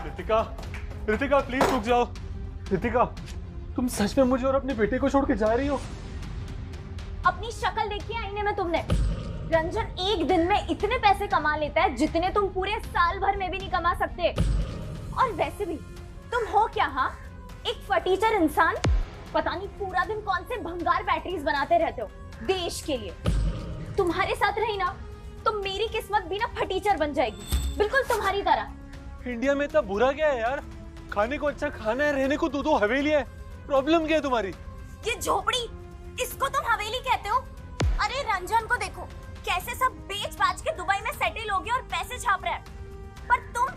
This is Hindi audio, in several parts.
रितिका, रितिका प्लीज रुक जाओ। रितिका, तुम सच में मुझे और अपने बेटे को छोड़ के जा रही हो? अपनी शक्ल देखी आईने में तुमने? रंजन एक दिन में इतने पैसे कमा लेता है जितने तुम पूरे साल भर में भी नहीं कमा सकते। और वैसे भी तुम हो क्या? हाँ, एक फटीचर इंसान। पता नहीं पूरा दिन कौन से भंगार बैटरीज बनाते रहते हो देश के लिए। तुम्हारे साथ रही ना तो मेरी किस्मत भी ना फटीचर बन जाएगी, बिल्कुल तुम्हारी तरह। इंडिया में इतना बुरा क्या है यार? खाने को अच्छा खाना है, रहने को दो हवेली है। प्रॉब्लम क्या है तुम्हारी? ये झोपड़ी, इसको तुम हवेली कहते हो? अरे रंजन को देखो, कैसे सब बेच बाच के दुबई में सेटल हो गए और पैसे छाप रहे हैं। पर तुम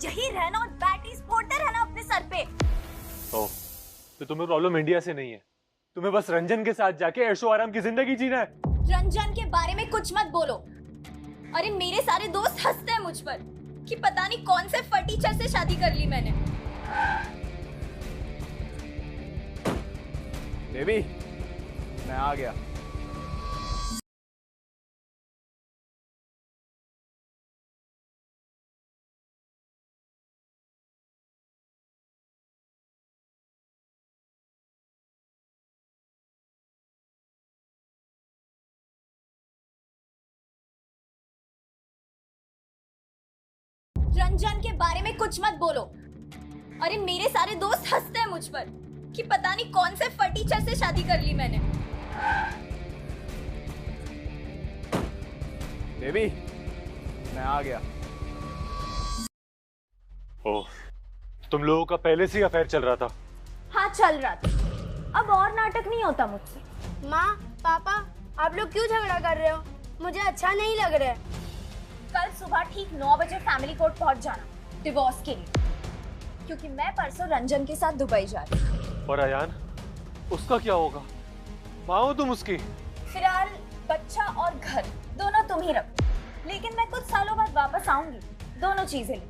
यही रहना और बैटरीज फोड़ते रहना अपने सर पे। तो तुम्हें प्रॉब्लम इंडिया से नहीं है, तुम्हें बस रंजन के साथ जाके ऐशो आराम की जिंदगी जीना है। रंजन के बारे में कुछ मत बोलो। अरे मेरे सारे दोस्त हंसते हैं मुझ पर कि पता नहीं कौन से फटीचर से शादी कर ली मैंने। बेबी, मैं आ गया। रंजन के बारे में कुछ मत बोलो। अरे मेरे सारे दोस्त हंसते हैं मुझ पर कि पता नहीं कौन से फटीचर से शादी कर ली मैंने। बेबी, मैं आ गया। ओह, तुम लोगों का पहले से ही अफेयर चल रहा था? हाँ चल रहा था। अब और नाटक नहीं होता मुझसे। माँ, पापा, आप लोग क्यों झगड़ा कर रहे हो? मुझे अच्छा नहीं लग रहा है। कल सुबह ठीक 9 बजे फैमिली कोर्ट पहुंच जाना डिवोर्स के लिए, क्योंकि मैं परसों रंजन के साथ दुबई जा रही हूँ। और अयान, उसका क्या होगा? माँ हो तुम उसकी? फिलहाल बच्चा और घर दोनों तुम ही रखो, लेकिन मैं कुछ सालों बाद वापस आऊंगी दोनों चीजें ले।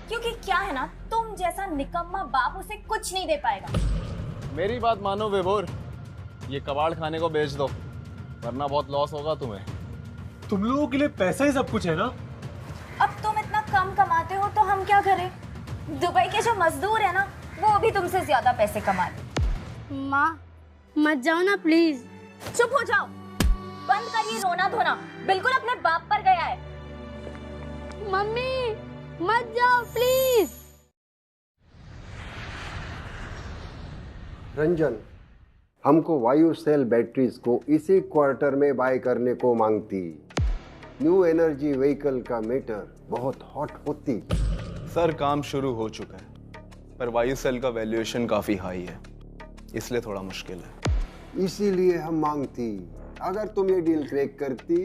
क्योंकि क्या है ना, तुम जैसा निकम्मा बाप उसे कुछ नहीं दे पाएगा। मेरी बात मानो विभोर, ये कबाड़ खाने को बेच दो, वरना बहुत लॉस होगा तुम्हें। तुम लोगों के लिए पैसा ही सब कुछ है ना? अब तुम इतना कम कमाते हो तो हम क्या करें? दुबई के जो मजदूर है ना, वो भी तुमसे ज्यादा पैसे कमाते। माँ, मत जाओ ना प्लीज। चुप हो जाओ, बंद करिए रोना धोना, बिल्कुल अपने बाप पर गया है। मम्मी, मत जाओ प्लीज। रंजन, हमको वायु सेल बैटरीज को इसी क्वार्टर में बाय करने को मांगती। न्यू एनर्जी व्हीकल का मैटर बहुत हॉट होती। सर, काम शुरू हो चुका है, पर वायु सेल का वैल्यूएशन काफी हाई है, इसलिए थोड़ा मुश्किल है। इसीलिए हम मांगती। अगर तुम ये डील क्रैक करती,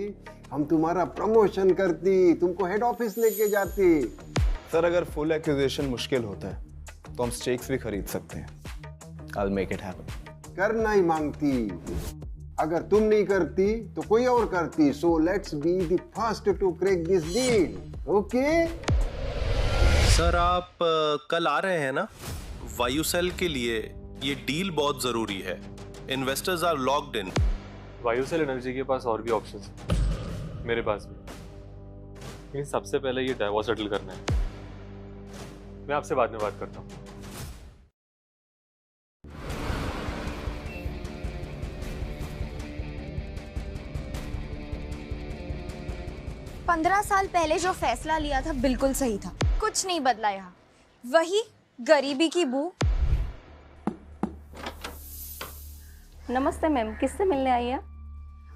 हम तुम्हारा प्रमोशन करती, तुमको हेड ऑफिस लेके जाती। सर, अगर फुल एक्विजिशन मुश्किल होता है तो हम स्टेक्स भी खरीद सकते हैं। I'll make it happen. करना ही मांगती। अगर तुम नहीं करती तो कोई और करती। So let's be the first to crack this deal, okay? Sir, आप कल आ रहे हैं ना वायु सेल के लिए? ये डील बहुत जरूरी है, इन्वेस्टर्स आर लॉक्ड इन। वायु सेल एनर्जी के पास और भी ऑप्शंस हैं, मेरे पास भी। लेकिन सबसे पहले ये डाइवोर्स सेटल करना है। मैं आपसे बाद में बात करता हूँ। पंद्रह साल पहले जो फैसला लिया था बिल्कुल सही था, कुछ नहीं बदला यहाँ। वही गरीबी की बू। नमस्ते मैम, किससे मिलने आई है?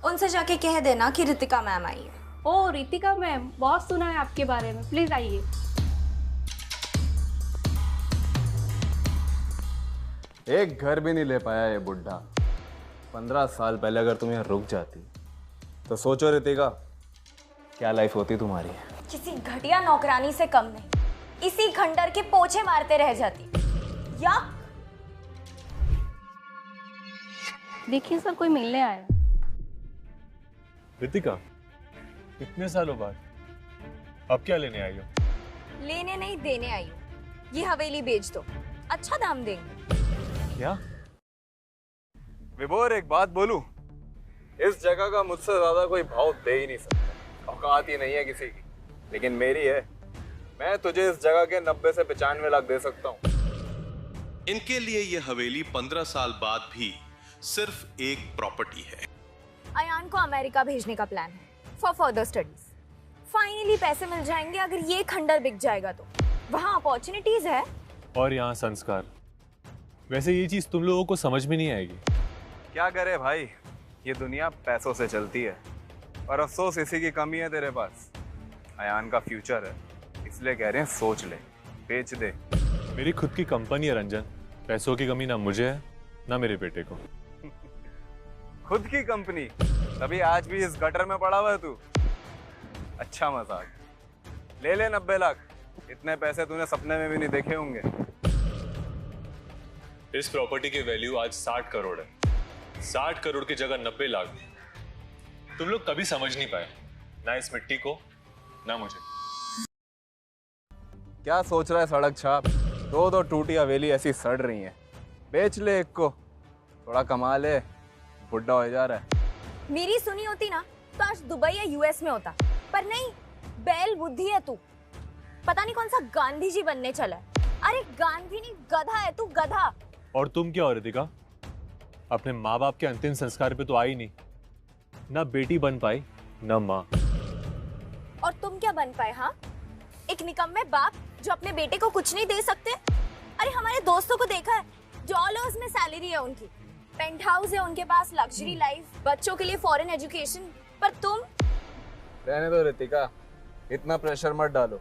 उनसे जाके कह देना कि रितिका मैम आई है। ओह रितिका मैम, बहुत सुना है आपके बारे में, प्लीज आइए। एक घर भी नहीं ले पाया ये बुढ़ा। 15 साल पहले अगर तुम यहाँ रुक जाती तो सोचो रितिका, क्या लाइफ होती तुम्हारी। किसी घटिया नौकरानी से कम नहीं, इसी खंडर के पोछे मारते रह जाती। या देखिए सर, कोई मिलने आया। रितिका, इतने सालों बाद अब क्या लेने आई हो? लेने नहीं देने आई हूँ। ये हवेली बेच दो, अच्छा दाम देंगे। क्या? विभोर, एक बात बोलूं, इस जगह का मुझसे ज्यादा कोई भाव दे ही नहीं सकता। औकात ही नहीं है किसी की, लेकिन मेरी है। मैं तुझे इस जगह के 90 से 95 लाख दे सकता हूँ। इनके लिए ये हवेली 15 साल बाद भी सिर्फ एक प्रॉपर्टी है। अयान को अमेरिका भेजने का प्लान है फॉर फर्दर स्टडीज। फाइनली पैसे मिल जाएंगे अगर ये खंडर बिक जाएगा तो। वहाँ अपॉर्चुनिटीज है और यहाँ संस्कार। वैसे ये चीज तुम लोगों को समझ में नहीं आएगी। क्या करे भाई, ये दुनिया पैसों से चलती है और अफसोस इसी की कमी है तेरे पास। अयान का फ्यूचर है, इसलिए कह रहे हैं सोच ले, बेच दे। मेरी खुद की कंपनी है रंजन, पैसों की कमी ना मुझे है ना मेरे बेटे को। खुद की कंपनी, तभी आज भी इस गटर में पड़ा हुआ है तू। अच्छा मजाक। ले ले 90 लाख, इतने पैसे तूने सपने में भी नहीं देखे होंगे। इस प्रॉपर्टी की वैल्यू आज 60 करोड़ है। 60 करोड़ की जगह 90 लाख तुम लोग कभी समझ नहीं पाए, ना इस मिट्टी को ना मुझे। क्या सोच रहा है सड़क छाप? दो टूटी हवेली ऐसी सड़ रही है, बेच ले एक को, थोड़ा कमा ले, बुढ़ा हो जा रहा है। मेरी सुनी होती ना तो आज दुबई या यूएस में होता, पर नहीं, बैल बुद्धि है तू। पता नहीं कौन सा गांधी जी बनने चला है। अरे गांधी नहीं, गधा है तू, गधा। और तुम क्या हो रितिका, अपने माँ बाप के अंतिम संस्कार पे तो आई नहीं, ना बेटी बन पाई ना माँ। और तुम क्या बन पाए? हाँ, एक निकम्मे बाप जो अपने बेटे को कुछ नहीं दे सकते। अरे हमारे दोस्तों को देखा है, डॉलर्स में सैलरी है उनकी, पेंट हाउस है उनके पास, लग्जरी लाइफ, बच्चों के लिए फॉरेन एजुकेशन। पर तुम रहने दो रितिका, इतना प्रेशर मत डालो।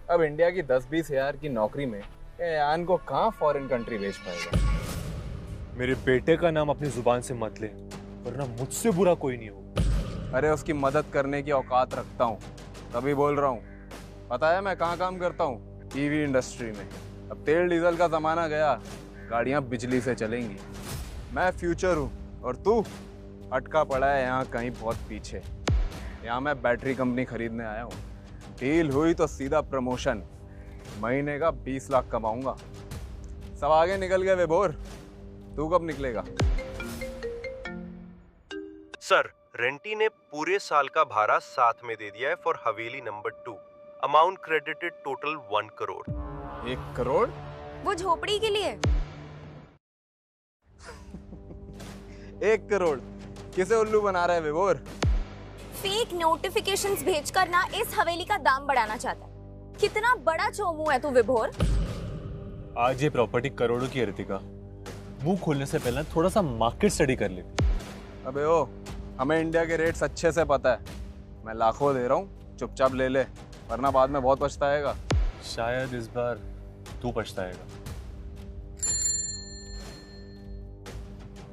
अब इंडिया की 10-20 हजार की नौकरी में अयान को कहाँ फॉरेन कंट्री भेज पाएगा। मेरे बेटे का नाम अपनी जुबान से मत ले, वरना मुझसे बुरा कोई नहीं हो। अरे उसकी मदद करने की औकात रखता हूँ, तभी बोल रहा हूँ। पता है मैं कहाँ काम करता हूँ? ईवी इंडस्ट्री में। अब तेल डीजल का जमाना गया, गाड़ियाँ बिजली से चलेंगी। मैं फ्यूचर हूँ और तू अटका पड़ा है यहाँ कहीं बहुत पीछे। यहाँ मैं बैटरी कंपनी खरीदने आया हूँ। डील हुई तो सीधा प्रमोशन, महीने का 20 लाख कमाऊंगा। सब आगे निकल गए विभोर, तू कब निकलेगा? सर, रेंटी ने पूरे साल का भाड़ा साथ में दे दिया है for Haveli number 2। Amount credited total 1 crore. 1 crore? वो झोपड़ी के लिए। 1 करोड़? किसे उल्लू बना रहा है विभोर? फेक नोटिफिकेशंस भेजकर ना इस हवेली का दाम बढ़ाना चाहता है। कितना बड़ा चोमू है तू विभोर। आज ये प्रॉपर्टी करोड़ों की है रितिका, मुंह खोलने से पहले थोड़ा सा मार्केट स्टडी कर लेती। अबे ओ, हमें इंडिया के रेट्स अच्छे से पता है। मैं लाखों दे रहा हूँ, चुपचाप ले ले, वरना बाद में बहुत पछताएगा। शायद इस बार तू पछताएगा।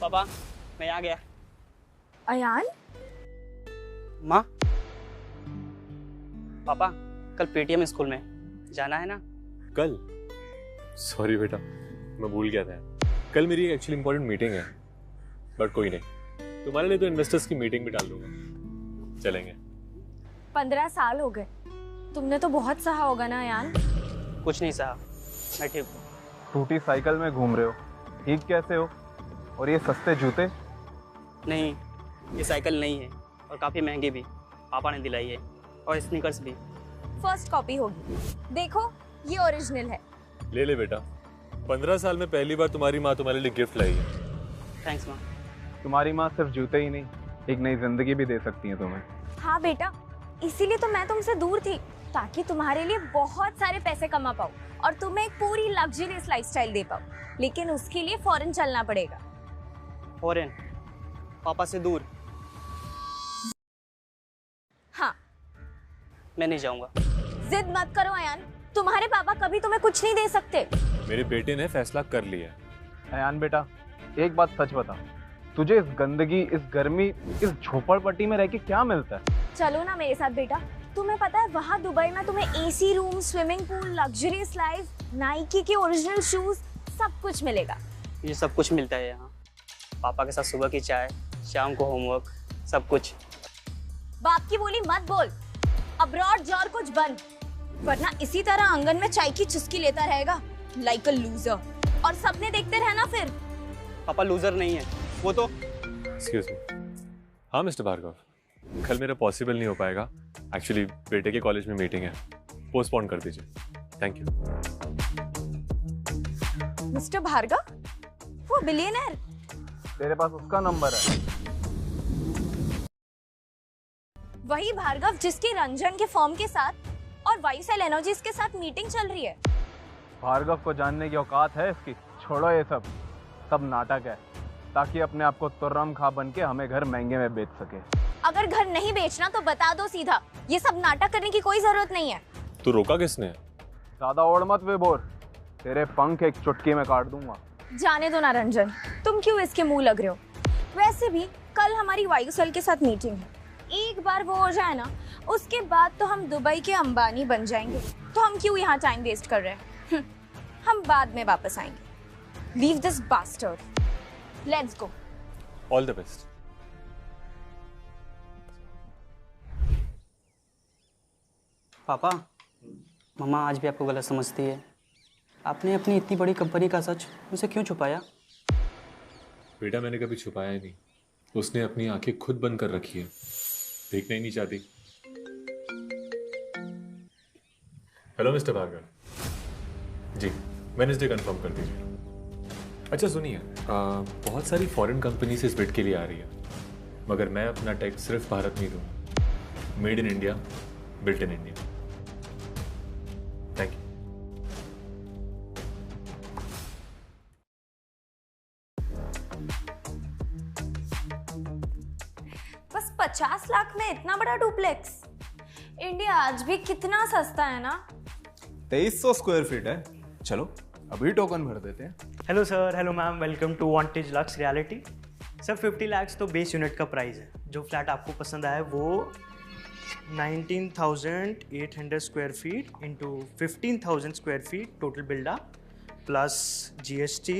पापा, मैं आ गया। अयान, माँ, पापा कल पेटीएम स्कूल में जाना है ना? कल? सॉरी बेटा, मैं भूल गया था। कल मेरी एक एक्चुअली इंपॉर्टेंट मीटिंग है, बट कोई नहीं, तुम्हारे लिए तो इन्वेस्टर्स की मीटिंग भी डाल दूंगा। चलेंगे। 15 साल हो गए, तुमने तो बहुत सहा होगा ना अयान? कुछ नहीं सहा, मैं ठीक हूँ। टूटी साइकिल में घूम रहे हो, ठीक कैसे हो? और ये सस्ते जूते? नहीं, ये साइकिल नहीं है और काफ़ी महंगी भी, पापा ने दिलाई है। और स्नीकर्स भी। फर्स्ट कॉपी होगी, देखो ये ओरिजिनल है। ले ले बेटा, 15 साल में पहली बार तुम्हारी माँ तुम्हारे लिए गिफ्ट लाई है। थैंक्स माँ। तुम्हारी माँ सिर्फ जूते ही नहीं, एक नई जिंदगी भी दे सकती है तुम्हें। हाँ बेटा, इसीलिए तो मैं तुमसे दूर थी, ताकि तुम्हारे लिए बहुत सारे पैसे कमा पाऊँ और तुम्हें एक पूरी लग्जरियस लाइफस्टाइल दे पाऊँ। लेकिन उसके लिए फॉरेन चलना पड़ेगा। फॉरेन? पापा से दूर? हाँ। मैं नहीं जाऊंगा। जिद मत करो अयान, तुम्हारे पापा कभी तुम्हें कुछ नहीं दे सकते। मेरे बेटे ने फैसला कर लिया है। अयान बेटा, एक बात सच बता, तुझे इस गंदगी, इस गर्मी, इस झोपड़पट्टी में रह के क्या मिलता है? चलो ना मेरे साथ बेटा, तुम्हें पता है वहाँ दुबई में तुम्हें AC room, swimming pool, luxurious life, Nike के ओरिजिनल शूज, सब कुछ मिलेगा। ये सब कुछ मिलता है यहाँ। पापा के साथ सुबह की चाय, शाम को होमवर्क, सब कुछ। बाप की बोली मत बोल, अब्रॉड जा और कुछ बन, वरना इसी तरह आंगन में चाय की चुस्की लेता रहेगा लाइक अ लूजर, और सबने देखते रहना फिर। पापा लूजर नहीं है, वो तो। Excuse me. हाँ मिस्टर भार्गव, कल मेरा पॉसिबल नहीं हो पाएगा, एक्चुअली बेटे के कॉलेज में मीटिंग है, पोस्टपोन कर दीजिए। Thank you. मिस्टर भार्गव, वो बिलियनर। तेरे पास उसका नंबर है? वही भार्गव जिसकी रंजन के फॉर्म के साथ और वायुसेल एनर्जीज के साथ मीटिंग चल रही है। भार्गव को जानने की औकात है इसकी? छोड़ो ये सब नाटक है, ताकि अपने आप को तुर्रम खा बन के हमें घर महंगे में बेच सके। अगर घर नहीं बेचना तो बता दो सीधा, ये सब नाटक करने की कोई जरूरत नहीं है। तो रोका किसने? ज्यादा ओढ़ मत विभोर, तेरे पंख एक चुटकी में काट दूंगा। जाने दो ना रंजन, तुम क्यों इसके मुंह लग रहे हो? वैसे भी कल हमारी वायुसेल के साथ मीटिंग है, एक बार वो हो जाए ना, उसके बाद तो हम दुबई के अंबानी बन जाएंगे। तो हम क्यों यहाँ टाइम वेस्ट कर रहे हैं? हम बाद में वापस आएंगे। Leave this bastard, let's go. All the best. पापा, मम्मा आज भी आपको गलत समझती है। आपने अपनी इतनी बड़ी कंपनी का सच मुझसे क्यों छुपाया? बेटा मैंने कभी छुपाया ही नहीं, उसने अपनी आंखें खुद बंद कर रखी है, देखना ही नहीं चाहती। हेलो मिस्टर भार्गव जी, वेडनेसडे कंफर्म कर दीजिए। अच्छा सुनिए, बहुत सारी फॉरेन कंपनीज इस बिड के लिए आ रही है, मगर मैं अपना टैक्स सिर्फ भारत में ही दूंगा। Made in India, built in India. Thank you. बस 50 लाख में इतना बड़ा डुप्लेक्स? इंडिया आज भी कितना सस्ता है ना। 2300 स्क्वायर फीट है। चलो अभी टोकन भर देते हैं। Hello sir, hello ma'am, welcome to Vantage Lux Reality. Sir 50 lakh तो बेस यूनिट का प्राइस है। जो फ्लैट आपको पसंद आया वो 19,800 square feet into 15,000 square feet total buildup plus GST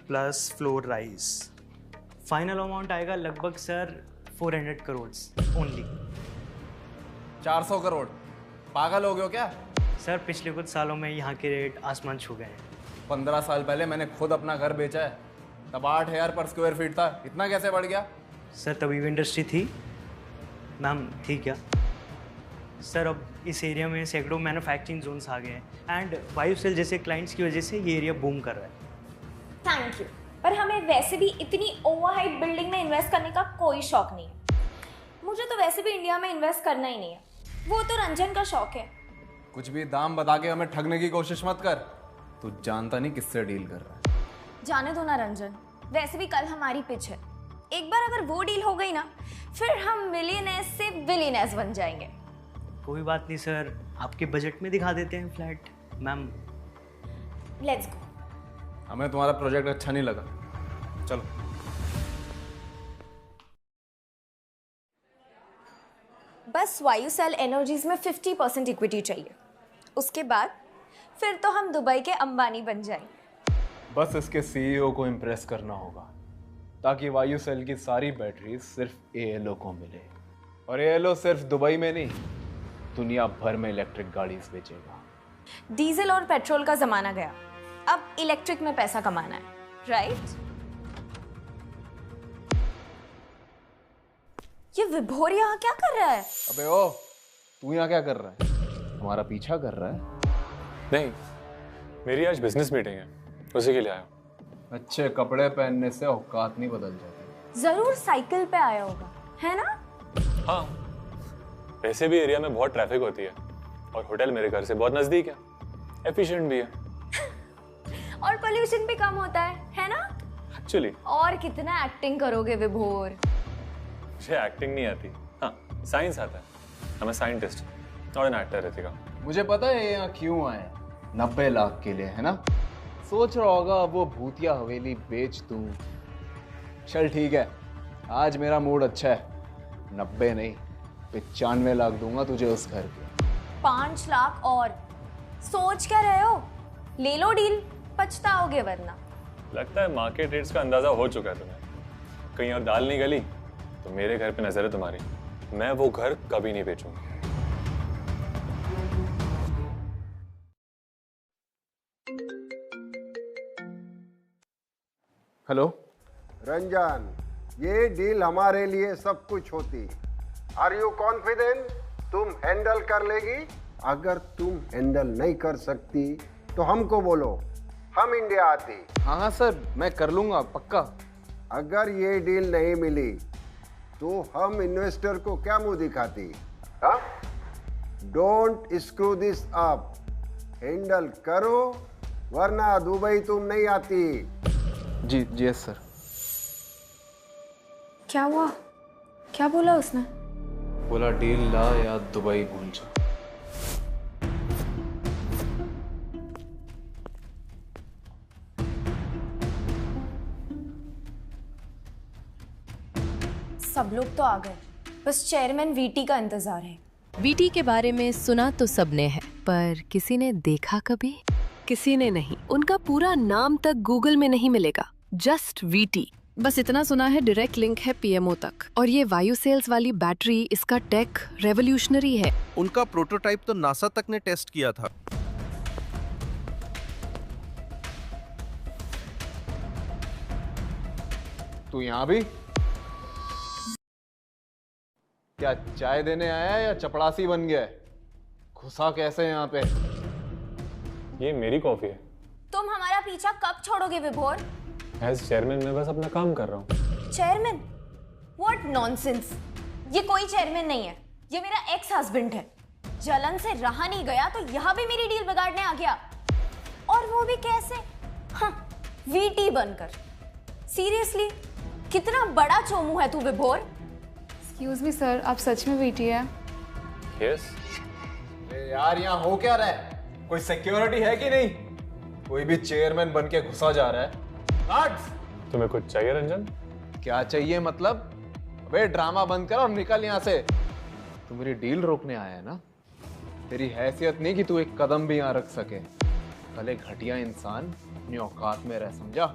plus floor rise. Final amount आएगा लगभग सर 400 करोड़ ओनली। 400 करोड़? पागल हो गए हो क्या? सर पिछले कुछ सालों में यहाँ के रेट आसमान छू गए हैं। 15 साल पहले मैंने खुद अपना घर बेचा है, तब 8,000 पर स्क्वायर फीट था। इतना कैसे बढ़ गया? सर तभी भी इंडस्ट्री थी मैम, थी क्या? सर अब इस एरिया में सैकड़ों मैन्युफैक्चरिंग जोन्स आ गए हैं एंड वायुसेल जैसे क्लाइंट्स की वजह से ये एरिया बूम कर रहा है। थैंक यू, पर हमें वैसे भी इतनी ओवरहाइट बिल्डिंग में इन्वेस्ट करने का कोई शौक नहीं है। मुझे तो वैसे भी इंडिया में इन्वेस्ट करना ही नहीं है, वो तो रंजन का शौक है। कुछ भी दाम बता के हमें ठगने की कोशिश मत कर, तू जानता नहीं किससे डील कर रहा है। जाने दो ना रंजन, वैसे भी कल हमारी पिच है। एक बार अगर वो डील हो गई ना, फिर हम मिलियनेस से बिलियनेस बन जाएंगे। कोई बात नहीं सर, आपके बजट में दिखा देते हैं फ्लैट मैम। Let's go. हमें तुम्हारा प्रोजेक्ट अच्छा नहीं लगा, चलो। बस वायुसेल एनर्जीज में 50% इक्विटी चाहिए, उसके बाद फिर तो हम दुबई के अंबानी बन जाएंगे। बस इसके CEO को इम्प्रेस करना होगा, ताकि वायुसेल की सारी बैटरी सिर्फ ALO को मिले। और ALO सिर्फ दुबई में नहीं, दुनिया भर में इलेक्ट्रिक गाड़ी बेचेगा। डीजल और पेट्रोल का जमाना गया, अब इलेक्ट्रिक में पैसा कमाना है, राइट? ये विभोर यहाँ क्या कर रहा है? अबे ओ, तू यहाँ क्या कर रहा है? हमारा पीछा कर रहा है? नहीं, मेरी आज बिजनेस मीटिंग है, उसी के लिए आया हूँ। अच्छे कपड़े पहनने से औकात नहीं बदल जाती। जरूर साइकिल पे आया होगा, है ना? हाँ, वैसे भी एरिया में बहुत ट्रैफिक होती है और होटल मेरे घर से बहुत नजदीक है, एफिशिएंट भी है और पोल्यूशन भी कम होता है ना? एक्चुअली। और कितना एक्टिंग करोगे विभोर? मुझे एक्टिंग नहीं आती, हाँ साइंस आता है। I'm a scientist, not an actor, Ritika. मुझे पता है यहाँ क्यों आए, 90 लाख के लिए, है ना? सोच रहा होगा वो भूतिया हवेली बेच दूं। चल ठीक है, आज मेरा मूड अच्छा है, 90 नहीं 95 लाख दूंगा तुझे उस घर के। 5 लाख और? सोच क्या रहे हो? ले लो डील, पछताओगे वरना। लगता है मार्केट रेट्स का अंदाजा हो चुका है तुम्हें। कहीं और दाल नहीं गली तो मेरे घर पे नजर है तुम्हारी। मैं वो घर कभी नहीं बेचूंगा। हेलो रंजन, ये डील हमारे लिए सब कुछ होती। आर यू कॉन्फिडेंट तुम हैंडल कर लेगी? अगर तुम हैंडल नहीं कर सकती तो हमको बोलो, हम इंडिया आते। हाँ हाँ सर, मैं कर लूंगा पक्का। अगर ये डील नहीं मिली तो हम इन्वेस्टर को क्या मुंह दिखाती? हाँ, don't screw this up, handle करो वरना दुबई तुम नहीं आती। जी जी यस सर। क्या हुआ? क्या बोला उसने? बोला डील ला या दुबई भूल जा। सब लोग तो आ गए, बस चेयरमैन वीटी का इंतजार है। वीटी के बारे में सुना तो सबने है, पर किसी ने देखा कभी? किसी ने नहीं। उनका पूरा नाम तक गूगल में नहीं मिलेगा, जस्ट वीटी। बस इतना सुना है डायरेक्ट लिंक है पीएमओ तक। और ये वायु सेल्स वाली बैटरी, इसका टेक रेवोल्यूशनरी है। उनका प्रोटोटाइप तो नासा तक ने टेस्ट किया था। तू यहाँ भी? क्या चाय देने आया है या चपड़ासी बन गया है? घुसा कैसे यहाँ पे? ये मेरी कॉफी है। तुम हमारा पीछा कब छोड़ोगे विभोर? एज चेयरमैन मैं बस अपना काम कर रहा हूँ। चेयरमैन? What nonsense! ये कोई चेयरमैन नहीं है, ये मेरा एक्स हस्बैंड है। जलन से रहा नहीं गया तो यहाँ भी मेरी डील बिगाड़ने आ गया, और वो भी कैसे? हाँ, वीटी बनकर। सीरियसली, कितना बड़ा चोमू है तू विभोर। एक्सक्यूज मी सर, आप सच में वीटी है? यस। यार यहाँ हो क्या रहा है? कोई सिक्योरिटी है कि नहीं? कोई भी चेयरमैन बन के घुसा जा रहा है। तुम्हें कुछ चाहिए रंजन? क्या चाहिए मतलब? अबे ड्रामा बंद कर और निकल यहाँ से। तू मेरी डील रोकने आया है ना? तेरी हैसियत नहीं कि तू एक कदम भी यहाँ रख सके। कल एक घटिया इंसान अपनी औकात में रह, समझा?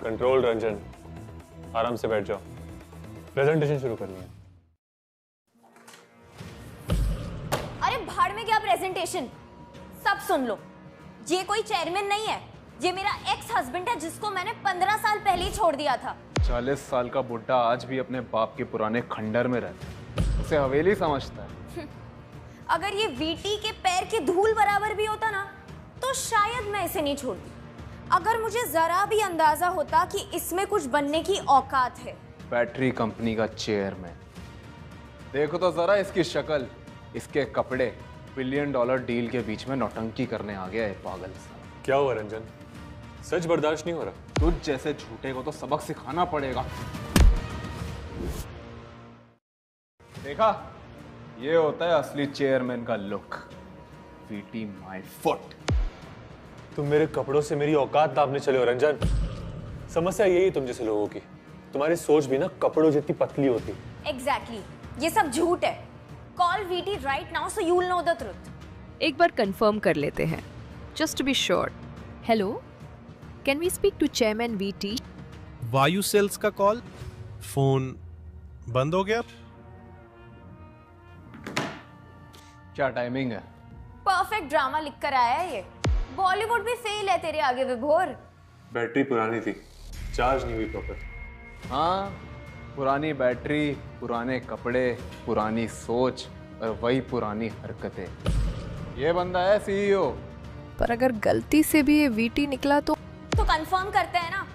कंट्रोल रंजन, आराम से बैठ जाओ। प्रेजेंटेशन शुरू करनी है। अरे भाड़ में क्या प्रेजेंटेशन? सब सुन लो, ये कोई चेयरमैन नहीं है, ये मेरा एक्स हस्बैंड है जिसको मैंने 15 साल पहले ही छोड़ दिया था। 40 साल का बुड्ढा आज भी अपने बाप के पुराने खंडर में रहता है, उसे हवेली समझता है। अगर ये वीटी के पैर की धूल बराबर भी होता ना तो शायद मैं इसे नहीं छोड़ती। अगर मुझे जरा भी अंदाजा होता कि इसमें कुछ बनने की औकात है। बैटरी कंपनी का चेयरमैन, देखो तो जरा इसकी शक्ल, इसके कपड़े। $1 बिलियन डील के बीच में नौटंकी करने आ गया है पागल सा। क्या हुआ रंजन? सच बर्दाश्त नहीं हो रहा? तुझ जैसे झूठे को तो सबक सिखाना पड़ेगा। देखा, ये होता है असली चेयरमैन का लुक। VT my foot. तुम मेरे कपड़ों से मेरी औकात नापने चले हो रंजन। समस्या यही है तुम जैसे लोगों की, तुम्हारी सोच भी ना कपड़ों जितनी पतली होती। एग्जैक्टली, ये सब झूठ है। Call VT right now so you will know the truth. एक बार कंफर्म कर लेते हैं, just to be sure. Hello, can we speak to chairman VT? Vayu sales का कॉल, फोन बंद हो गया। क्या टाइमिंग है? परफेक्ट ड्रामा लिख कर आया है ये। बॉलीवुड भी फेल है तेरे आगे विभोर। बैटरी पुरानी थी, चार्ज नहीं हुई प्रॉपर। हाँ, पुरानी बैटरी, पुराने कपड़े, पुरानी सोच और वही पुरानी हरकतें। ये बंदा है सीईओ। पर अगर गलती से भी ये वीटी निकला तो कंफर्म करते हैं ना,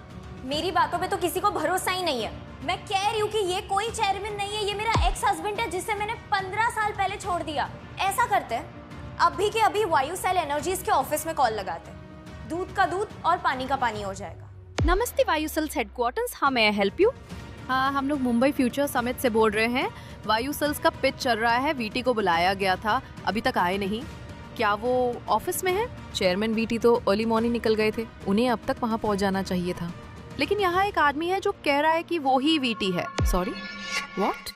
मेरी बातों पे तो किसी को भरोसा ही नहीं है। मैं कह रही हूँ कि ये कोई चेयरमैन नहीं है, ये मेरा एक्स हस्बैंड है जिसे मैंने 15 साल पहले छोड़ दिया। ऐसा करते हैं, अभी के अभी वायु सेल एनर्जीज के ऑफिस में कॉल लगाते हैं। दूध का दूध और पानी का पानी हो जाएगा। नमस्ते वायु सेल्स हेडक्वार्टर्स, हाँ मैं हेल्प यू? हाँ, हम लोग मुंबई फ्यूचर समिट से बोल रहे हैं। वायु सेल्स का पिच चल रहा है, वीटी को बुलाया गया था, अभी तक आए नहीं। क्या वो ऑफिस में है? चेयरमैन वीटी तो अर्ली मॉर्निंग निकल गए थे, उन्हें अब तक वहाँ पहुँच जाना चाहिए था। लेकिन यहाँ एक आदमी है जो कह रहा है कि वो ही वीटी है। Sorry, what?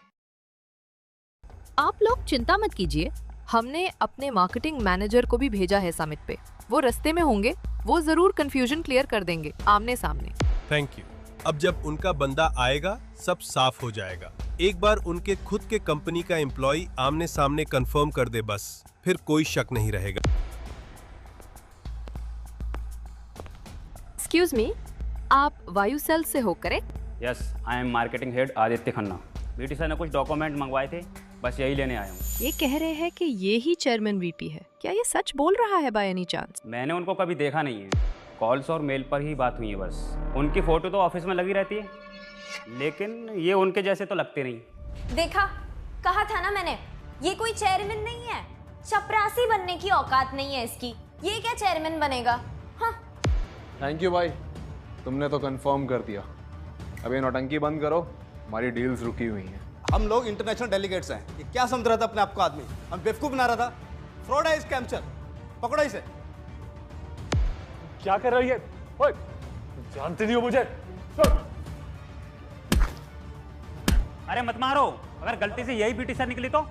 आप लोग चिंता मत कीजिए, हमने अपने मार्केटिंग मैनेजर को भी भेजा है समिट पे। वो रास्ते में होंगे, वो जरूर कंफ्यूजन क्लियर कर देंगे आमने सामने। Thank you. अब जब उनका बंदा आएगा सब साफ हो जाएगा। एक बार उनके खुद के कंपनी का एम्प्लॉय आमने सामने कंफर्म कर दे बस, फिर कोई शक नहीं रहेगा। एक्सक्यूज मी, आप वायु सेल से हो correct? Yes, I am marketing head Aditya Khanna. VT sir ने कुछ डॉक्यूमेंट मंगवाए थे, बस यही लेने आया हूँ। ये कह रहे हैं कि ये ही चेयरमैन वीटी है। क्या ये सच बोल रहा है बाय एनी चांस? मैंने उनको कभी देखा नहीं है, कॉल्स और मेल पर ही बात हुई है बस। उनकी फोटो तो ऑफिस में लगी रहती है, लेकिन ये उनके जैसे तो लगते नहीं। देखा, कहा था ना मैंने, ये कोई चेयरमैन नहीं है। चपरासी बनने की औकात नहीं है इसकी। ये क्या चेयरमैन बनेगा? हाँ। थैंक यू भाई, तुमने तो कंफर्म कर दिया। अब ये नौटंकी बंद करो, हमारी डील्स रुकी हुई हैं। हम लोग इंटरनेशनल डेलीगेट्स हैं। ये क्या समझ रहा था अपने आप को आदमी? हम बेवकूफ बना रहा था। फ्रॉड है, स्कैमचर, पकड़ो इसे। क्या कर रही है? ओए, जानते नहीं हो मुझे? अरे मत मारो, अगर गलती से यही पीटी सर निकली तो।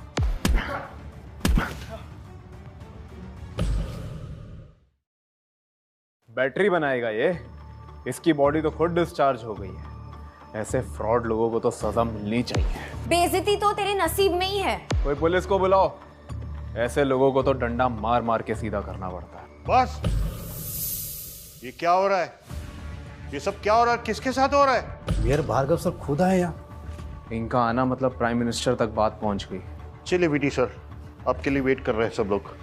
बैटरी बनाएगा ये, इसकी बॉडी तो खुद डिस्चार्ज हो गई है। ऐसे फ्रॉड लोगों को तो सजा मिलनी चाहिए। बेइज्जती तो तेरे नसीब में ही है। कोई पुलिस को बुलाओ, ऐसे लोगों को तो डंडा मार मार के सीधा करना पड़ता है। बस, ये क्या हो रहा है? ये सब क्या हो रहा है? किसके साथ हो रहा है? मेयर भार्गव सर खुद आए यहाँ। इनका आना मतलब प्राइम मिनिस्टर तक बात पहुंच गई। चलिए वीटी सर, आपके लिए वेट कर रहे हैं सब लोग।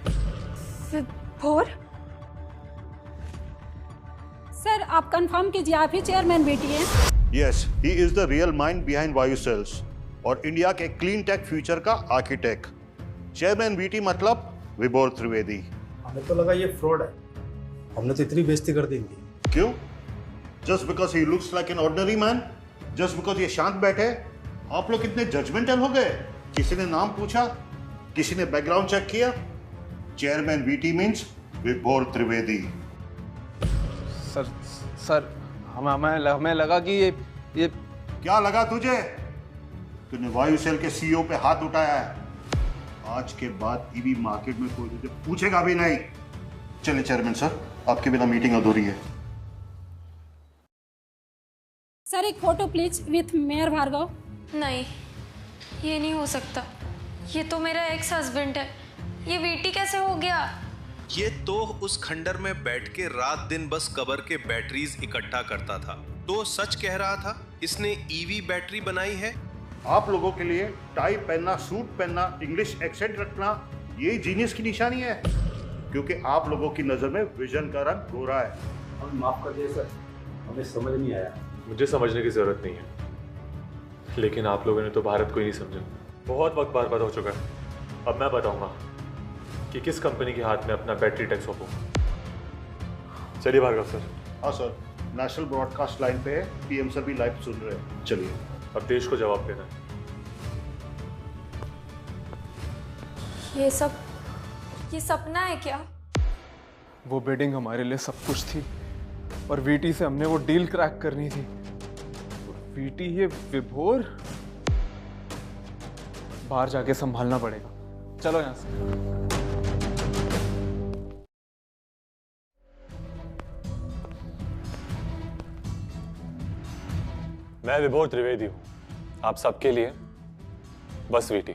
विभोर सर, आप कंफर्म कीजिए, आप ही चेयरमैन वीटी हैं? Yes, he is the real mind behind वायु सेल्स और इंडिया के क्लीन टेक फ्यूचर का आर्किटेक्ट। चेयरमैन वीटी मतलब विभोर त्रिवेदी। हमें तो लगा ये फ्रॉड है, हमने तो इतनी बेइज्जती कर दी इनकी। क्यों? Just because he looks like an ordinary man, just because ये शांत बैठे, आप लोग कितने जजमेंटल हो गए? किसी ने नाम पूछा? किसी ने बैकग्राउंड चेक किया? चेयरमैन वीटी मींस विभोर त्रिवेदी। सर हमें लगा कि ये क्या लगा तुझे? तूने वायु सेल के सीईओ पे हाथ उठाया है। आज के बाद ईवी मार्केट में कोई तुझे पूछेगा भी नहीं। चलिए चेयरमैन सर, आपके बिना मीटिंग अधूरी है। सर एक photo please with mayor Bhargav. नहीं, ये नहीं हो सकता। ये तो मेरा एक्स हस्बैंड है, ये वीटी कैसे हो गया? ये तो उस खंडर में बैठ के रात दिन बस कबर के बैटरीज इकट्ठा करता था, तो सच कह रहा था इसने ईवी बैटरी बनाई है। आप लोगों के लिए टाई पहनना, सूट पहनना, इंग्लिश एक्सेंट रखना, ये जीनियस की निशानी है, क्योंकि आप लोगों की नजर में विजन का रंग गोरा है। हमें माफ कर दिया सर, हमें समझ नहीं आया। मुझे समझने की जरूरत नहीं है, लेकिन आप लोगों ने तो भारत को ही नहीं समझा। बहुत वक्त बर्बाद हो चुका है। अब मैं बताऊंगा कि किस कंपनी के हाथ में अपना बैटरी टैक्स सौंपूं। चलिए भार्गव सर। हाँ सर, नेशनल ब्रॉडकास्ट लाइन पे है, पीएम सर भी लाइव सुन रहे हैं। चलिए, अब देश को जवाब देना है। ये सपना है क्या? वो बिडिंग हमारे लिए सब कुछ थी और वीटी से हमने वो डील क्रैक करनी थी। वीटी ये विभोर बाहर जाके संभालना पड़ेगा। चलो यहां से। मैं विभोर त्रिवेदी हूं, आप सबके लिए बस वीटी।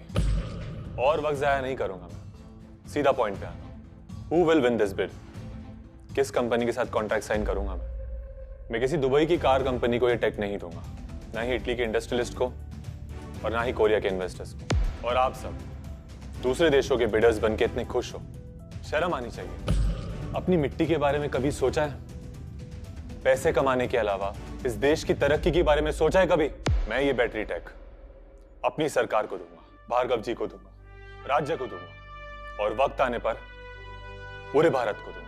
और वक्त जाया नहीं करूंगा मैं, सीधा पॉइंट पे आना। Who will win this bid? किस कंपनी के साथ कॉन्ट्रैक्ट साइन करूंगा मैं किसी दुबई की कार कंपनी को ये टेक नहीं दूंगा, ना ही इटली के इंडस्ट्रियलिस्ट को और ना ही कोरिया के इन्वेस्टर्स को। और आप सब दूसरे देशों के बिडर्स बन के इतने खुश हो, शर्म आनी चाहिए। अपनी मिट्टी के बारे में कभी सोचा है? पैसे कमाने के अलावा इस देश की तरक्की के बारे में सोचा है कभी? मैं ये बैटरी टेक अपनी सरकार को दूंगा, भार्गव जी को दूंगा, राज्य को दूंगा और वक्त आने पर पूरे भारत को दूंगा।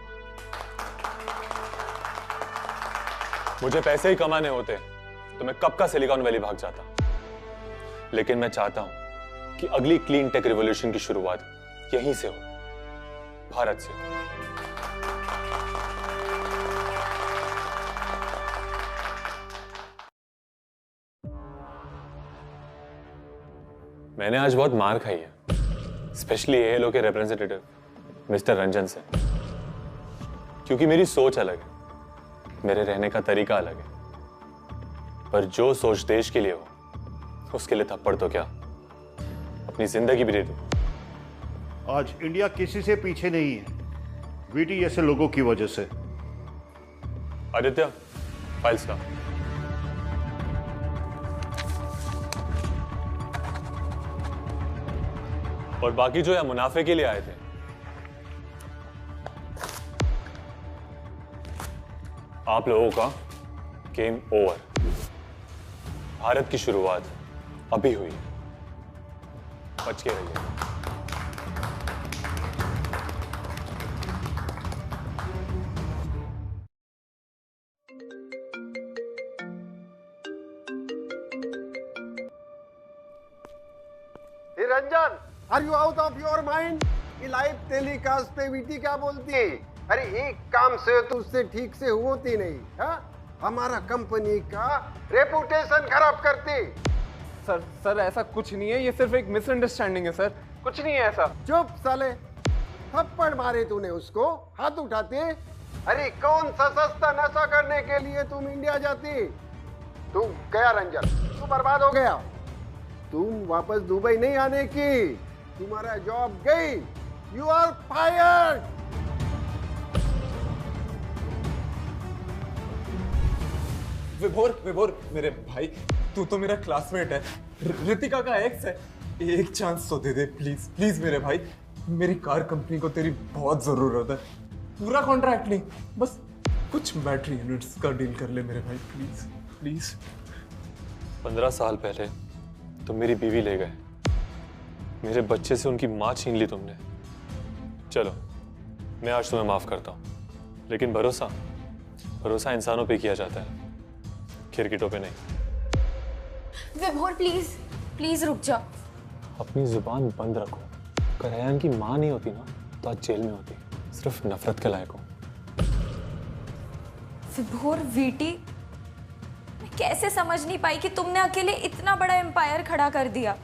मुझे पैसे ही कमाने होते तो मैं कब का सिलिकॉन वैली भाग जाता, लेकिन मैं चाहता हूं कि अगली क्लीन टेक रिवॉल्यूशन की शुरुआत यहीं से हो, भारत से हो। मैंने आज बहुत मार खाई है, स्पेशली एएलओ के रिप्रेजेंटेटिव मिस्टर रंजन से, क्योंकि मेरी सोच अलग है, मेरे रहने का तरीका अलग है। पर जो सोच देश के लिए हो, उसके लिए थप्पड़ तो क्या, अपनी जिंदगी भी दे दो। आज इंडिया किसी से पीछे नहीं है, वीटी जैसे लोगों की वजह से। आदित्य, फाइल्स ला। और बाकी जो है मुनाफे के लिए आए थे। आप लोगों का गेम ओवर। भारत की शुरुआत अभी हुई। बच के रहिए। Ranjan, are you out of your mind? ये लाइव टेलीकास्ट पे वीटी क्या बोलती है? अरे एक काम से तो उससे ठीक से होती नहीं। हाँ, हमारा कंपनी का रेपुटेशन खराब करती। सर ऐसा कुछ नहीं है, ये सिर्फ एक मिसअंडरस्टैंडिंग है सर, कुछ नहीं है ऐसा। चुप साले, थप्पड़ मारे तूने उसको, हाथ उठाते। अरे कौन सा सस्ता नशा करने के लिए तुम इंडिया जाती? तू गया रंजन, तू बर्बाद हो गया। तुम वापस दुबई नहीं आने की, तुम्हारा जॉब गई। You are fired. विभोर मेरे भाई, तू तो मेरा क्लासमेट है, रितिका का एक्स है, एक चांस तो दे दे प्लीज प्लीज मेरे भाई। मेरी कार कंपनी को तेरी बहुत जरूरत है। पूरा कॉन्ट्रैक्ट नहीं, बस कुछ बैटरी यूनिट्स का डील कर ले मेरे भाई, प्लीज प्लीज। 15 साल पहले तुम मेरी बीवी ले गए, मेरे बच्चे से उनकी माँ छीन ली तुमने। चलो, मैं आज तुम्हें माफ करता हूँ, लेकिन भरोसा इंसानों पे किया जाता है, खिरकिटों पे नहीं। विभोर प्लीज प्लीज रुक जाओ। अपनी जुबान बंद रखो। अगर अयान की माँ नहीं होती ना तो आज जेल में होती। सिर्फ नफरत के लायक हो। विभोर, वीटी, मैं कैसे समझ नहीं पाई कि तुमने अकेले इतना बड़ा एम्पायर खड़ा कर दिया।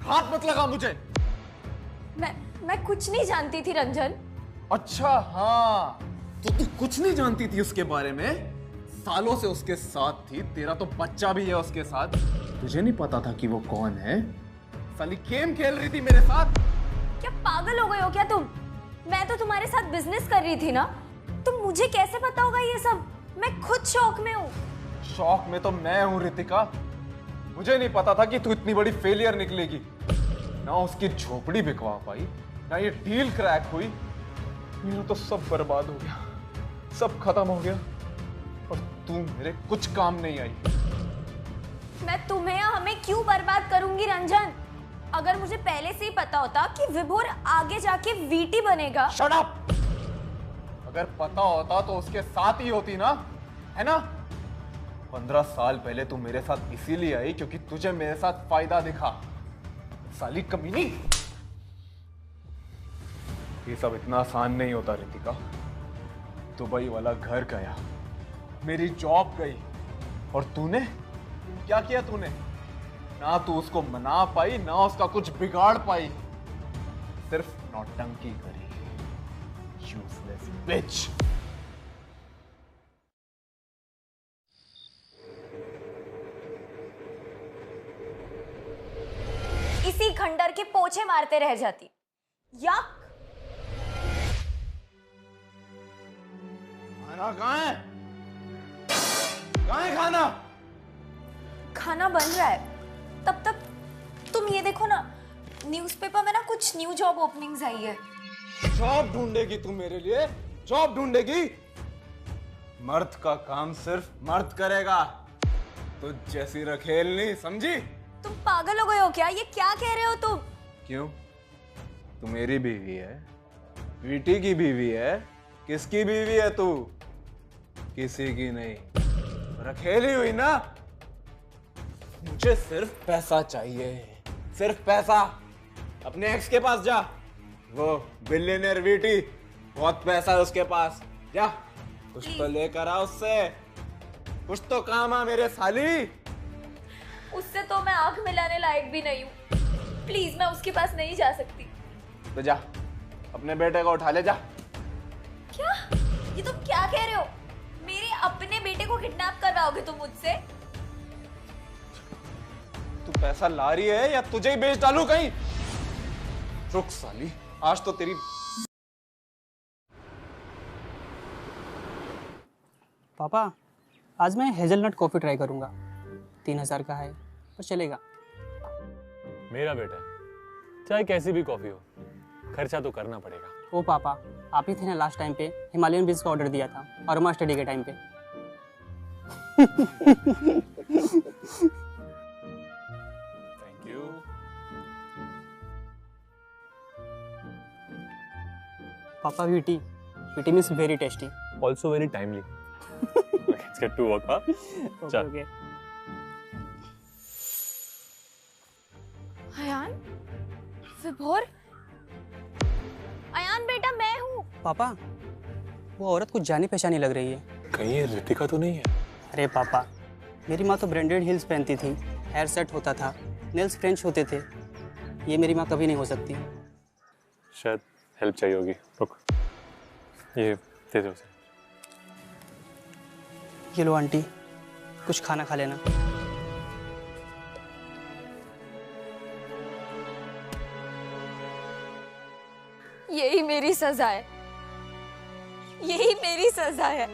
हाथ मत लगा मुझे। मैं कुछ नहीं जानती थी रंजन। अच्छा हाँ, तो तू कुछ नहीं जानती थी उसके बारे में? सालों से उसके साथ थी, तेरा तो बच्चा भी है उसके साथ। तुझे नहीं पता था कि वो कौन है? साली गेम खेल रही थी मेरे साथ। क्या पागल हो गए हो क्या तुम? मैं तो तुम्हारे साथ बिजनेस कर रही थी ना, तो मुझे कैसे पता होगा ये सब? मैं खुद शौक में हूँ। शौक में तो मैं हूँ रितिका। मुझे नहीं पता था कि तू इतनी बड़ी फेलियर निकलेगी। ना उसकी झोपड़ी बिकवा पाई, ना ये डील क्रैक हुई। मेरा तो सब बर्बाद हो गया, सब खत्म हो गया, और तू मेरे कुछ काम नहीं आई। मैं तुम्हें या हमें क्यों बर्बाद करूंगी रंजन? अगर मुझे पहले से ही पता होता कि विभोर आगे जाके वीटी बनेगा। Shut up! अगर पता होता तो उसके साथ ही होती ना, है ना? 15 साल पहले तू मेरे साथ इसीलिए आई क्योंकि तुझे मेरे साथ फायदा दिखा। साली कमीनी। ये सब इतना आसान नहीं होता रितिका। दुबई वाला घर गया, मेरी जॉब गई, और तूने क्या किया? तूने ना तू उसको मना पाई, ना उसका कुछ बिगाड़ पाई, सिर्फ नौटंकी करी। यूजलेस बिच। इसी खंडर के पोछे मारते रह जाती। यक! खाना कहाँ है? कहाँ है खाना? खाना बन रहा है। तब तक तुम ये देखो ना, न्यूज़पेपर में ना कुछ न्यू जॉब ओपनिंग्स आई है। जॉब ढूंढेगी तू मेरे लिए? जॉब ढूंढेगी? मर्द का काम सिर्फ मर्द करेगा, तो जैसी रखेल नहीं, समझी? तुम पागल हो गए हो क्या? ये क्या कह रहे हो तुम? क्यों? तू मेरी बीवी है, वीटी की बीवी है। किसकी बीवी है तू? किसी की नहीं, रखेली हुई ना। मुझे सिर्फ पैसा चाहिए, सिर्फ पैसा। अपने एक्स के पास जा, वो बिलियनर वीटी, बहुत पैसा है उसके पास। जा, कुछ तो लेकर आ उससे, कुछ तो काम आ मेरे साली। उससे तो मैं आंख मिलाने लायक भी नहीं हूँ। प्लीज, मैं उसके पास नहीं जा सकती। तो जा, अपने बेटे को उठा ले जा। क्या? ये तुम क्या कह रहे हो? मेरे अपने बेटे को किडनैप करवाओगे तुम मुझसे? तू पैसा ला रही है या तुझे ही बेच डालू कहीं? रुक साली, आज तो तेरी। पापा, आज मैं हेजलनट कॉफ़ी ट्राई करूंगा। 3000 का है, पर चलेगा। मेरा बेटा है, चाहे कैसी भी कॉफी हो, खर्चा तो करना पड़ेगा। ओ पापा, आप ही थे ना लास्ट टाइम पे हिमालयन बीज का ऑर्डर दिया था और हमारा स्टडी के टाइम पे। Thank you. पापा VT means very tasty, also very timely. Let's get to work, huh? चल। ओके। अयान, विभोर, अयान बेटा मैं हूँ। पापा, वो औरत कुछ जानी पहचानी लग रही है। कहीं ये रितिका तो नहीं है? अरे पापा, मेरी माँ तो ब्रांडेड हील्स पहनती थी, हेयर सेट होता था, नेल्स फ्रेंच होते थे। ये मेरी माँ कभी नहीं हो सकती। शायद हेल्प चाहिए होगी। रुक, ये दे दो उसे। ये लो आंटी, कुछ खाना खा लेना। यही मेरी सजा है, यही मेरी सजा है।